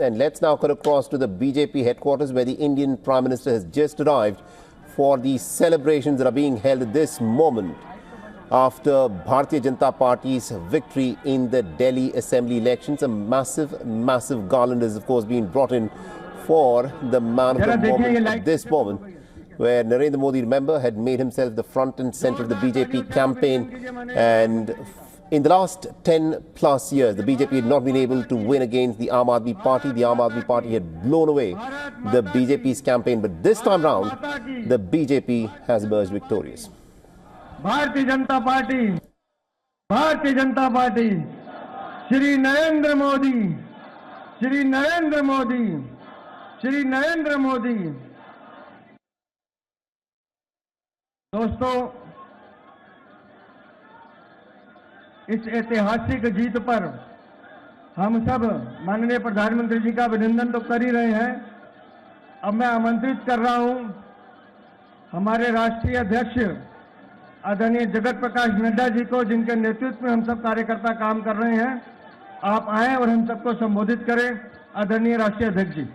And let's now cut across to the BJP headquarters where the Indian Prime Minister has just arrived for the celebrations that are being held at this moment after Bharatiya Janata Party's victory in the Delhi Assembly elections. A massive garland has, of course, been brought in for the man of the moment at this moment, where Narendra Modi, remember, had made himself the front and center of the BJP campaign. And in the last 10 plus years, the BJP had not been able to win against the Aam Aadmi Party. The Aam Aadmi Party had blown away the BJP's campaign. But this time round, the BJP has emerged victorious. Bharatiya Janata Party, Shri Narendra Modi, Shri Narendra Modi, Shri Narendra Modi. दोस्तों, इस ऐतिहासिक जीत पर हम सब माननीय प्रधानमंत्री जी का अभिनंदन तो कर ही रहे हैं। अब मैं आमंत्रित कर रहा हूं हमारे राष्ट्रीय अध्यक्ष आदरणीय जगत प्रकाश नड्डा जी को, जिनके नेतृत्व में हम सब कार्यकर्ता काम कर रहे हैं। आप आएं और हम सबको संबोधित करें। आदरणीय राष्ट्रीय अध्यक्ष जी।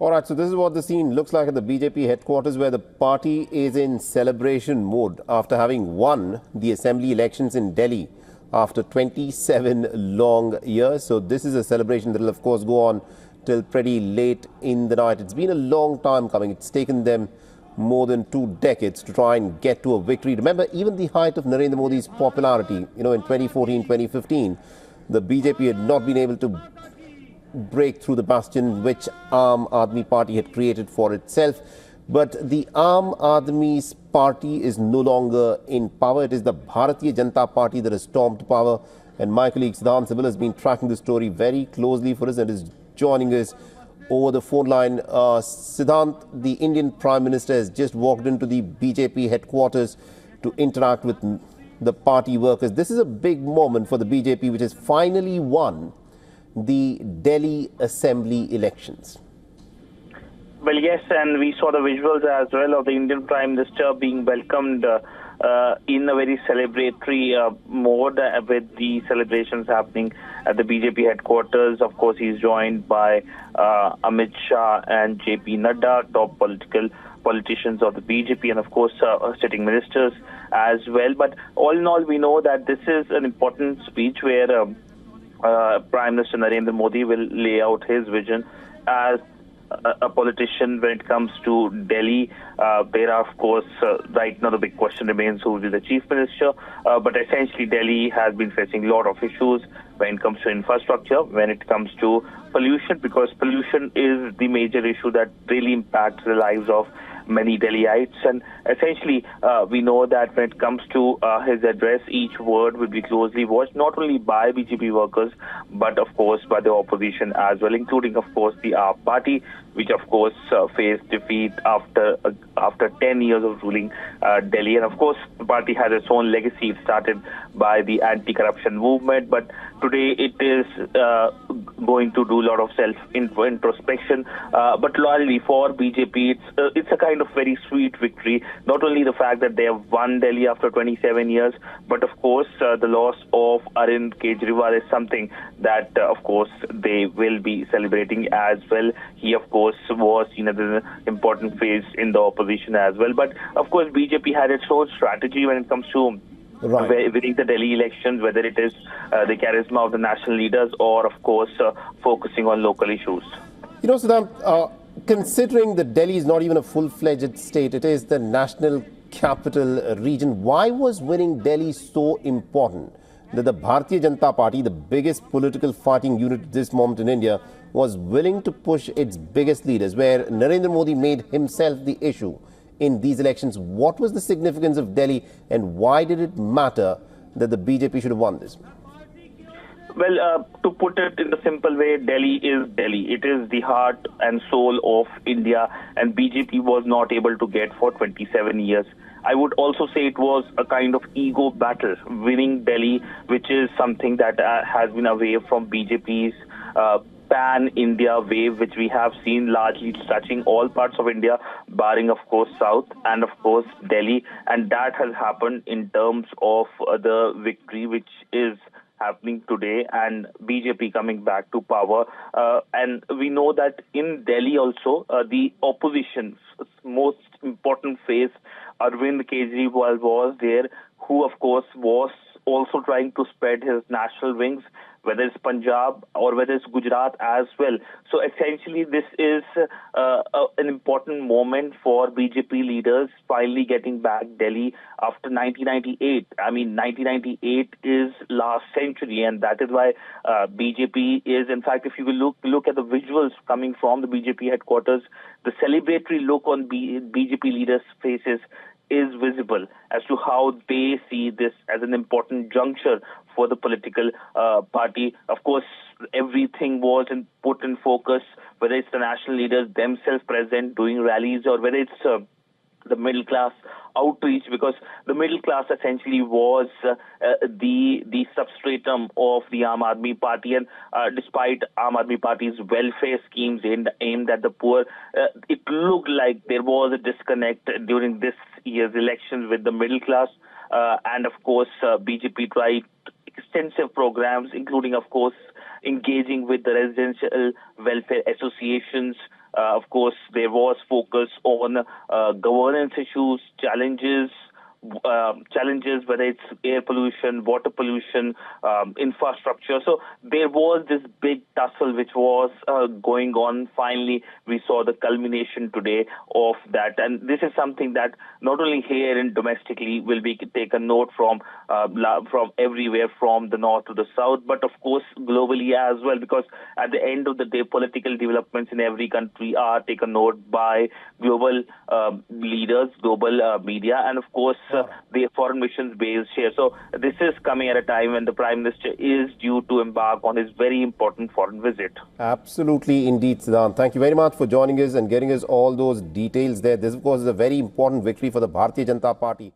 All right, so this is what the scene looks like at the BJP headquarters, where the party is in celebration mode after having won the assembly elections in Delhi after 27 long years. So this is a celebration that will, of course, go on till pretty late in the night. It's been a long time coming. It's taken them more than 2 decades to try and get to a victory. Remember, even the height of Narendra Modi's popularity, in 2014, 2015, the BJP had not been able to break through the bastion which Aam Aadmi Party had created for itself. But the Aam Aadmi's party is no longer in power. It is the Bharatiya Janata Party that has stormed power. And my colleague Siddhant Sibil has been tracking the story very closely for us and is joining us over the phone line. Siddhant, the Indian Prime Minister has just walked into the BJP headquarters to interact with the party workers. This is a big moment for the BJP, which has finally won the Delhi Assembly elections. Well, yes, and we saw the visuals as well of the Indian Prime Minister being welcomed in a very celebratory mode with the celebrations happening at the BJP headquarters. Of course, he's joined by Amit Shah and JP Nadda, top politicians of the BJP, and of course sitting ministers as well. But all in all, we know that this is an important speech where Prime Minister Narendra Modi will lay out his vision as a politician when it comes to Delhi. There are, of course, right now the big question remains who will be the chief minister. But essentially, Delhi has been facing a lot of issues when it comes to infrastructure, when it comes to pollution, because pollution is the major issue that really impacts the lives of many Delhiites. And essentially, we know that when it comes to his address, each word will be closely watched, not only by BJP workers, but of course by the opposition as well, including of course the AAP party, which of course faced defeat after 10 years of ruling Delhi. And of course, the party has its own legacy. It started by the anti-corruption movement, but today it is going to do a lot of self-introspection. But loyally for BJP, it's a kind of very sweet victory. Not only the fact that they have won Delhi after 27 years, but of course the loss of Arvind Kejriwal is something that of course they will be celebrating as well. He of course was in an important phase in the opposition as well. But of course BJP had its own strategy when it comes to winning the Delhi elections, whether it is the charisma of the national leaders or of course focusing on local issues. Siddhant, considering that Delhi is not even a full-fledged state, it is the national capital region. Why was winning Delhi so important that the Bharatiya Janata Party, the biggest political fighting unit at this moment in India, was willing to push its biggest leaders, where Narendra Modi made himself the issue in these elections? What was the significance of Delhi and why did it matter that the BJP should have won this? Well, to put it in the simple way, Delhi is Delhi. It is the heart and soul of India, and BJP was not able to get for 27 years. I would also say it was a kind of ego battle, winning Delhi, which is something that has been away from BJP's pan-India wave, which we have seen largely touching all parts of India, barring, of course, South and, of course, Delhi. And that has happened in terms of the victory, which is happening today, and BJP coming back to power. And we know that in Delhi also, the opposition's most important face, Arvind Kejriwal, was there, who, of course, was also trying to spread his national wings, whether it's Punjab or whether it's Gujarat as well. So essentially, this is an important moment for BJP leaders finally getting back Delhi after 1998. I mean, 1998 is last century, and that is why BJP is, in fact, if you will look at the visuals coming from the BJP headquarters, the celebratory look on BJP leaders' faces is visible as to how they see this as an important juncture for the political party. Of course, everything was put in focus, whether it's the national leaders themselves present doing rallies or whether it's the middle class outreach, because the middle class essentially was the substratum of the Aam Aadmi Party, and despite Aam Aadmi Party's welfare schemes aimed at the poor, it looked like there was a disconnect during this year's elections with the middle class. And of course, BJP tried extensive programs, including, of course, engaging with the residential welfare associations. Of course, there was focus on governance issues, challenges, whether it's air pollution, water pollution, infrastructure. So there was this big tussle which was going on. Finally, we saw the culmination today of that. And this is something that not only here and domestically will be taken note from everywhere, from the north to the south, but of course globally as well, because at the end of the day, political developments in every country are taken note by global leaders, global media, and of course the foreign missions based here. So this is coming at a time when the Prime Minister is due to embark on his very important foreign visit. Absolutely indeed, Siddhant. Thank you very much for joining us and getting us all those details there. This, of course, is a very important victory for the Bharatiya Janata Party.